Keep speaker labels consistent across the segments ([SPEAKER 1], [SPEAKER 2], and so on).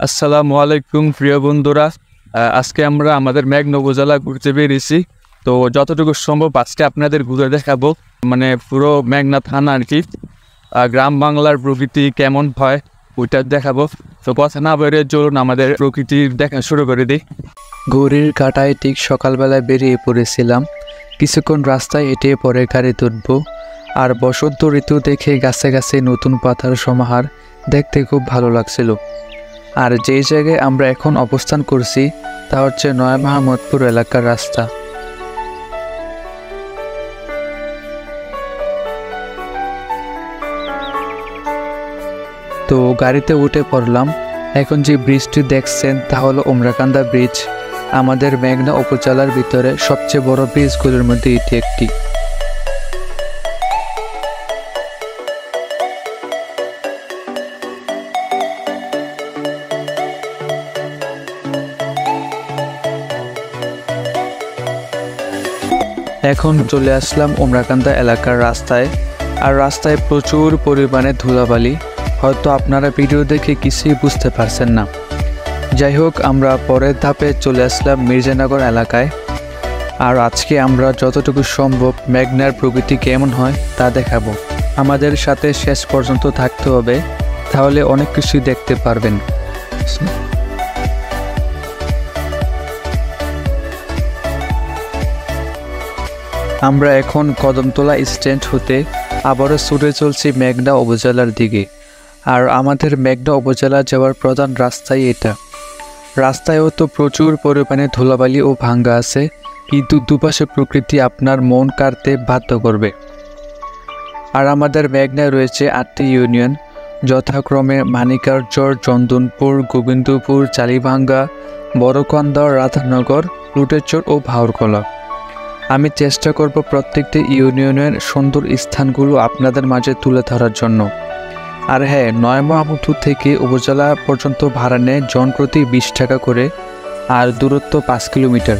[SPEAKER 1] আসসালামু আলাইকুম প্রিয় বন্ধুরা। আজকে আমরা আমাদের মেঘনা উপজেলা ঘুরতে বেরিয়েছি। তো যতটুকু সম্ভব আজকে আপনাদের ঘুরে দেখাবো, মানে পুরো মেঘনা থানা আর কি। গ্রাম বাংলার প্রকৃতি কেমন হয় ওইটা দেখাবো। তো কথা না বেরিয়ে চলুন আমাদের প্রকৃতির দেখা শুরু করে দিই।
[SPEAKER 2] ঘড়ির কাঁটায় ঠিক সকালবেলায় বেরিয়ে পড়েছিলাম। কিছুক্ষণ রাস্তায় হেঁটে পরে গাড়ি তুলব। আর বসন্ত ঋতু দেখে গাছে গাছে নতুন পাতার সমাহার দেখতে খুব ভালো লাগছিল। আর যেই জায়গায় আমরা এখন অবস্থান করছি তা হচ্ছে নয়া মাহমুদপুর এলাকার রাস্তা। তো গাড়িতে উঠে পড়লাম। এখন যে ব্রিজটি দেখছেন তা হলো উমরাকান্দা ব্রিজ। আমাদের মেঘনা উপজেলার ভিতরে সবচেয়ে বড় ব্রিজগুলোর মধ্যে এটি একটি। এখন চলে আসলাম উমরাকান্দা এলাকার রাস্তায়। আর রাস্তায় প্রচুর পরিমাণে ধুলাবালি, হয়তো আপনারা ভিডিও দেখে কিছুই বুঝতে পারছেন না। যাই হোক, আমরা পরের ধাপে চলে আসলাম মির্জানগর এলাকায়। আর আজকে আমরা যতটুকু সম্ভব মেঘনার প্রকৃতি কেমন হয় তা দেখাবো। আমাদের সাথে শেষ পর্যন্ত থাকতে হবে, তাহলে অনেক কিছুই দেখতে পারবেন। আমরা এখন কদমতলা স্ট্যান্ড হতে আবারও ছুটে চলছি মেঘনা উপজেলার দিকে। আর আমাদের মেঘনা উপজেলা যাওয়ার প্রধান রাস্তাই এটা। রাস্তায়ও তো প্রচুর পরিমাণে ধুলাবালি ও ভাঙ্গা আছে, কিন্তু দুপাশে প্রকৃতি আপনার মন কাড়তে বাধ্য করবে। আর আমাদের মেঘনায় রয়েছে 8টি ইউনিয়ন, যথাক্রমে মানিকারচর, চন্দনপুর, গোবিন্দপুর, চালিভাঙ্গা, বড়কন্দর, রাধানগর, লুটেচর ও ভাউরকলা। আমি চেষ্টা করব প্রত্যেকটি ইউনিয়নের সুন্দর স্থানগুলো আপনাদের মাঝে তুলে ধরার জন্য। আর হ্যাঁ, নয়া মাহমুদপুর থেকে উপজেলা পর্যন্ত ভাড়া নেয় জনপ্রতি 20 টাকা করে, আর দূরত্ব 5 কিলোমিটার।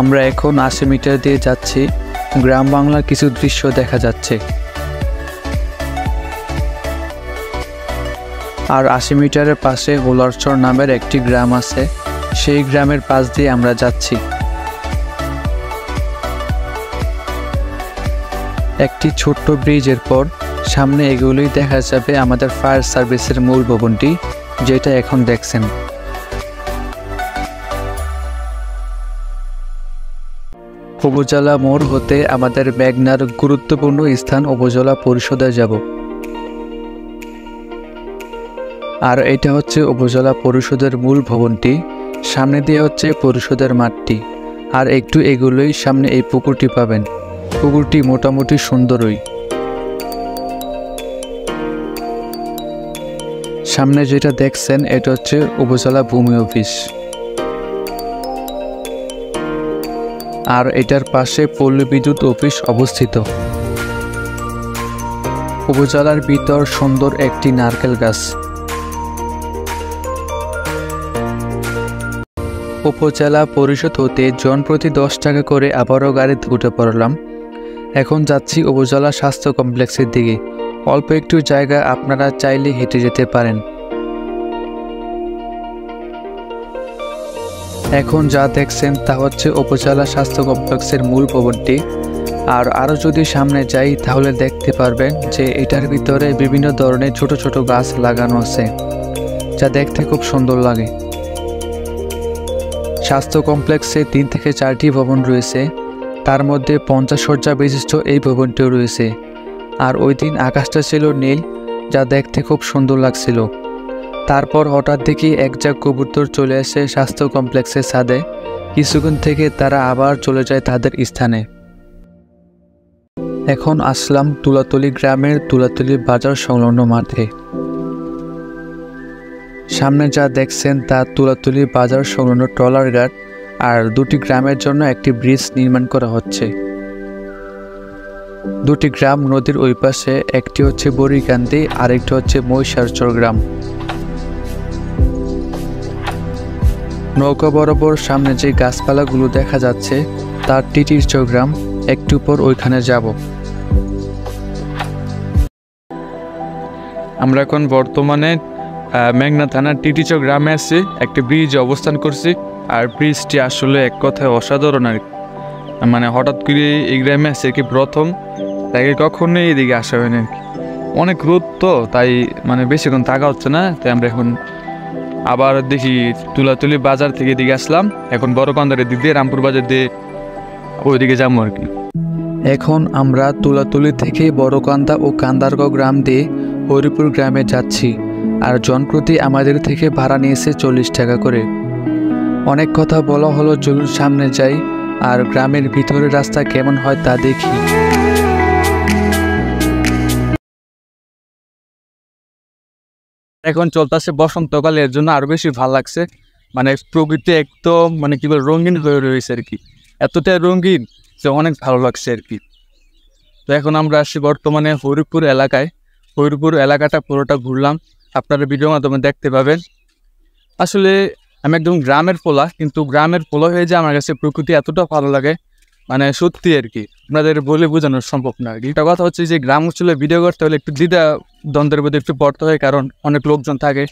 [SPEAKER 2] আমরা এখন 80 মিটার দিয়ে যাচ্ছি। গ্রাম বাংলার কিছু দৃশ্য দেখা যাচ্ছে। আর 80 মিটারের পাশে হোলারচর নামের একটি গ্রাম আছে, সেই গ্রামের পাশ দিয়ে আমরা যাচ্ছি। একটি ছোট্ট ব্রিজের পর সামনে এগুলোই দেখা যাবে আমাদের ফায়ার সার্ভিসের মূল ভবনটি, যেটা এখন দেখছেন। উপজেলা মোড় হতে আমাদের মেঘনার গুরুত্বপূর্ণ স্থান উপজেলা পরিষদে যাব। আর এটা হচ্ছে উপজেলা পরিষদের মূল ভবনটি। সামনে দিয়ে হচ্ছে পরিষদের মাঠটি। আর একটু এগুলোই সামনে এই পুকুরটি পাবেন। পুকুরটি মোটামুটি সুন্দরই। সামনে যেটা দেখছেন এটা হচ্ছে উপজেলা ভূমি অফিস। আর এটার পাশে পল্লী বিদ্যুৎ অফিস অবস্থিত। উপজেলার ভিতর সুন্দর একটি নারকেল গাছ। উপজেলা পরিষদ হতে জনপ্রতি 10 টাকা করে আবারও গাড়িতে উঠে পড়লাম। এখন যাচ্ছি উপজেলা স্বাস্থ্য কমপ্লেক্সের দিকে। অল্প একটু জায়গা, আপনারা চাইলে হেঁটে যেতে পারেন। এখন যা দেখছেন তা হচ্ছে উপজেলা স্বাস্থ্য কমপ্লেক্সের মূল ভবনটি। আর আরও যদি সামনে যাই তাহলে দেখতে পারবেন যে এটার ভিতরে বিভিন্ন ধরনের ছোট ছোট গাছ লাগানো আছে, যা দেখতে খুব সুন্দর লাগে। স্বাস্থ্য কমপ্লেক্সে 3 থেকে 4টি ভবন রয়েছে, তার মধ্যে 50 শয্যা বিশিষ্ট এই ভবনটিও রয়েছে। আর ওই দিন আকাশটা ছিল নীল, যা দেখতে খুব সুন্দর লাগছিল। তারপর হঠাৎ দেখি এক ঝাঁক কবুতর চলে আসে স্বাস্থ্য কমপ্লেক্সের ছাদে। কিছুক্ষণ থেকে তারা আবার চলে যায় তাদের স্থানে। এখন আসলাম তুলাতলি গ্রামের তুলাতলি বাজার সংলগ্ন মাঠে। সামনে যা দেখছেন তা তুলাতুলি বাজার সংলগ্ন ট্রলার ঘাট। আর দুটি গ্রামের জন্য একটি ব্রিজ নির্মাণ করা হচ্ছে। দুটি গ্রাম নদীর ওই পাশে, একটি হচ্ছে বড়িকান্দি আর একটি হচ্ছে মহিষারচর গ্রাম। নৌকা বরাবর সামনে যে গাছপালাগুলো দেখা যাচ্ছে তার টিটিরচর গ্রাম, একটু পর ওইখানে যাব।
[SPEAKER 1] আমরা এখন বর্তমানে মেঘনা থানার টিটিচর গ্রামে আছি, একটি ব্রিজে অবস্থান করছি। আর ব্রিজটি আসলে এক কথায় অসাধারণ আর কি। মানে হঠাৎ করে এই গ্রামে আসছে কি প্রথম, তাই কখনোই এদিকে আসা হয়নি আর কি। অনেক রোদ তো, তাই মানে বেশিক্ষণ থাকা হচ্ছে না। তাই আমরা এখন আবার দেখি তুলাতুলি বাজার থেকে এদিকে আসলাম। এখন বড়কান্দারের দিক দিয়ে রামপুর বাজার দিয়ে ওইদিকে যাবো আর কি।
[SPEAKER 2] এখন আমরা তুলাতুলি থেকে বড়কান্দা ও কান্দারগাঁও গ্রাম দিয়ে হরিপুর গ্রামে যাচ্ছি। আর জনপ্রতি আমাদের থেকে ভাড়া নিয়েছে 40 টাকা করে। অনেক কথা বলা হলো, চলুন সামনে যাই আর গ্রামের ভিতরের রাস্তা কেমন হয় তা দেখি।
[SPEAKER 1] এখন চলতেছে বসন্তকাল, এর জন্য আরো বেশি ভালো লাগছে। মানে প্রকৃতি একদম মানে কি বলে রঙিন হয়ে রয়েছে আর কি, এতটাই রঙিন যে অনেক ভালো লাগছে আর কি। তো এখন আমরা আসছি বর্তমানে হরিপুর এলাকায়। হরিপুর এলাকাটা পুরোটা ঘুরলাম, আপনারা ভিডিওর মাধ্যমে দেখতে পাবেন। আসলে আমি একদম গ্রামের পোলা, কিন্তু গ্রামের পোলা হয়ে যে আমার কাছে প্রকৃতি এতটা ভালো লাগে, মানে সত্যি আর কি আপনাদের বলে বোঝানো সম্ভব না আর কি। একটা কথা হচ্ছে যে গ্রাম অঞ্চলে ভিডিও করতে হলে একটু দ্বিধা দ্বন্দ্বের মধ্যে একটু পড়তে হয়, কারণ অনেক লোকজন থাকে,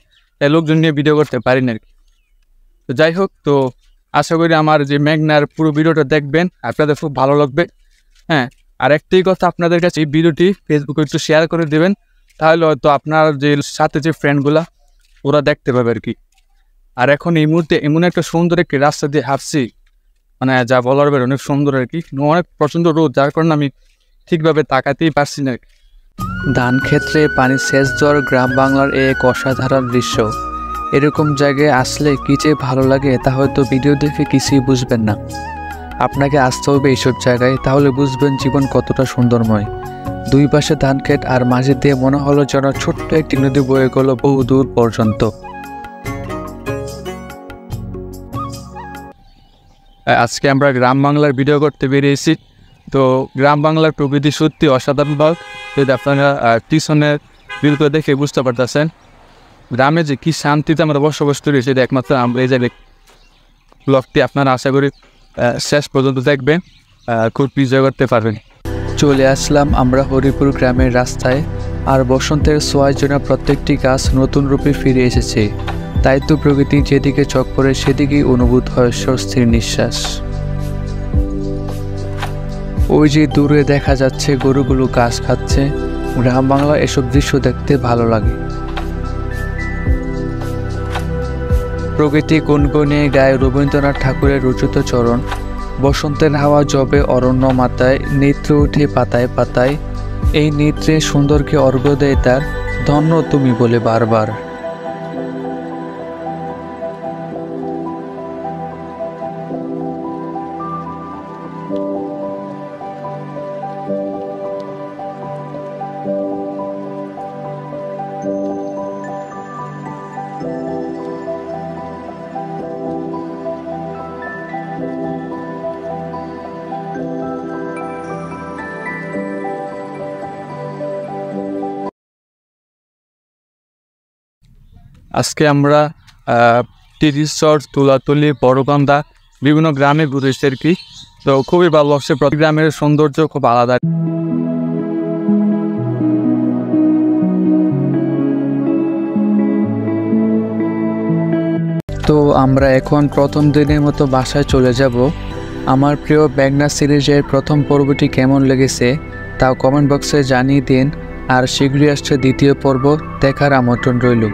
[SPEAKER 1] তাই লোকজন নিয়ে ভিডিও করতে পারি না আর কি। তো যাই হোক, তো আশা করি আমার যে মেঘনার পুরো ভিডিওটা দেখবেন, আপনাদের খুব ভালো লাগবে। হ্যাঁ, আর একটাই কথা, আপনাদের কাছে এই ভিডিওটি ফেসবুকে একটু শেয়ার করে দেবেন, তাহলে হয়তো আপনার যে সাথে যে ফ্রেন্ডগুলা ওরা দেখতে পাবে আর কি। আর এখন এই মুহূর্তে এমন একটা সুন্দর একটি রাস্তা দিয়ে হাঁটছি, মানে যা বলার বের অনেক সুন্দর আর কি। অনেক প্রচণ্ড রোদ, যার কারণে আমি ঠিকভাবে তাকাতেই পারছি না।
[SPEAKER 2] ধান ক্ষেত্রে পানি সেচ দেওয়ার গ্রাম বাংলার এক অসাধারণ দৃশ্য। এরকম জায়গায় আসলে কি যে ভালো লাগে তা হয়তো ভিডিও দেখে কিছুই বুঝবেন না। আপনাকে আসতে হবে এইসব জায়গায়, তাহলে বুঝবেন জীবন কতটা সুন্দরময়। দুই পাশে ধান ক্ষেত আর মাঝে দিয়ে মনে হলো যেন ছোট্ট একটি নদী বয়ে গেল বহু দূর পর্যন্ত।
[SPEAKER 1] আজকে আমরা গ্রাম বাংলার ভিডিও করতে বেরিয়েছি। তো গ্রাম বাংলার প্রকৃতি সত্যি অসাধারণ ভাব, যদি আপনারা পিছনের ভিডিওটা দেখে বুঝতে পারতেছেন গ্রামে যে কী শান্তিতে আমরা বসবাস করি, সেটা একমাত্র আমরা এই জায়গায়। ব্লগটি আপনারা আশা করি শেষ পর্যন্ত দেখবেন, খুব এনজয় করতে পারবেন।
[SPEAKER 2] চলে আসলাম আমরা হরিপুর গ্রামের রাস্তায়। আর বসন্তের ছোঁয়ায় যেন প্রত্যেকটি গাছ নতুন রূপে ফিরে এসেছে। তাই তো প্রকৃতি যেদিকে চোখ পড়ে সেদিকেই অনুভূত হয় স্বস্তির নিঃশ্বাস। ওই যে দূরে দেখা যাচ্ছে গরুগুলো ঘাস খাচ্ছে। গ্রাম বাংলা এসব দৃশ্য দেখতে ভালো লাগে। প্রকৃতি গুনগুনিয়ে গায়ে রবীন্দ্রনাথ ঠাকুরের রচিত চরণ। বসন্তের হাওয়া জবে অরণ্য মাথায়, নেত্র উঠে পাতায় পাতায়। এই নেত্রে সুন্দরকে অর্ঘ্য দেয় তার, ধন্য তুমি বলে বারবার।
[SPEAKER 1] আজকে আমরা টিরিচর, তুলাতুলি, বড়কান্দা বিভিন্ন গ্রামে ঘুরেছি আর কি। তো খুবই ভালো লাগছে, প্রতি গ্রামের সৌন্দর্য খুব আলাদা।
[SPEAKER 2] তো আমরা এখন প্রথম দিনের মতো বাসায় চলে যাব। আমার প্রিয় মেঘনা সিরিজের প্রথম পর্বটি কেমন লেগেছে তা কমেন্ট বক্সে জানিয়ে দিন। আর শীঘ্রই আসছে দ্বিতীয় পর্ব, দেখার আমন্ত্রণ রইল।